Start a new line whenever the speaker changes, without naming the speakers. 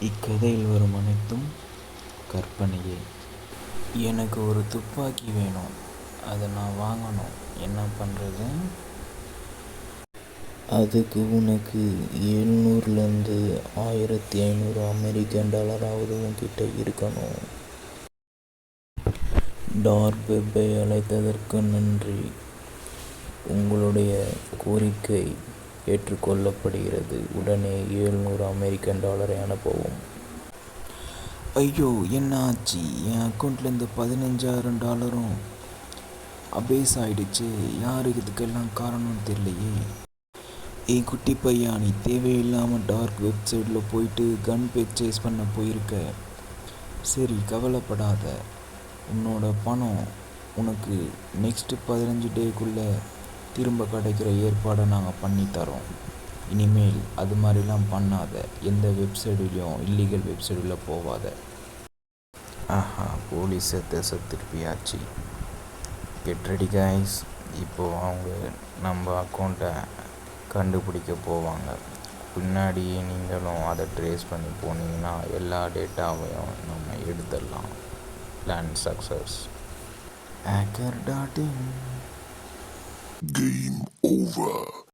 இக்கதையில் வரும் அனைத்தும் கற்பனையே. எனக்கு ஒரு துப்பாக்கி வேணும், அதை நான் வாங்கணும். என்ன பண்ணுறது?
அதுக்கு உனக்கு 700லேருந்து 1500 அமெரிக்கன் டாலராவது உன்கிட்ட இருக்கணும். டார்க் வெப்பை அழைத்ததற்கு நன்றி. உங்களுடைய கோரிக்கை ஏற்றுக்கொள்ளப்படுகிறது. உடனே 700 அமெரிக்கன் டாலரை அனுப்பவும்.
ஐயோ, என்ன ஆச்சு? என் அக்கௌண்ட்லேருந்து $15,000 அபேஸ் ஆயிடுச்சு. யாருக்கு இதுக்கெல்லாம் காரணம்னு தெரியலையே. என் குட்டி பையா, நீ தேவையில்லாமல் டார்க் வெப்சைட்டில் போயிட்டு கன் பர்ச்சேஸ் பண்ண போயிருக்க. சரி, கவலைப்படாத. உன்னோட பணம் உனக்கு நெக்ஸ்ட்டு 15 டேக்குள்ளே திரும்ப கிடைக்கிற ஏற்பாடை நாங்கள் பண்ணித்தரோம். இனிமேல் அது மாதிரிலாம் பண்ணாத. எந்த வெப்சைட்லேயும் இல்லீகல் வெப்சைட்டில் போகாத.
ஆஹா, போலீஸை திசை திருப்பியாச்சு. Get ready guys. இப்போது அவங்க நம்ம அக்கௌண்ட்டை கண்டுபிடிக்க போவாங்க. பின்னாடியே நீங்களும் அதை ட்ரேஸ் பண்ணி போனீங்கன்னா எல்லா டேட்டாவையும் நம்ம எடுத்துடலாம். Plan success. hacker.in.
Game over.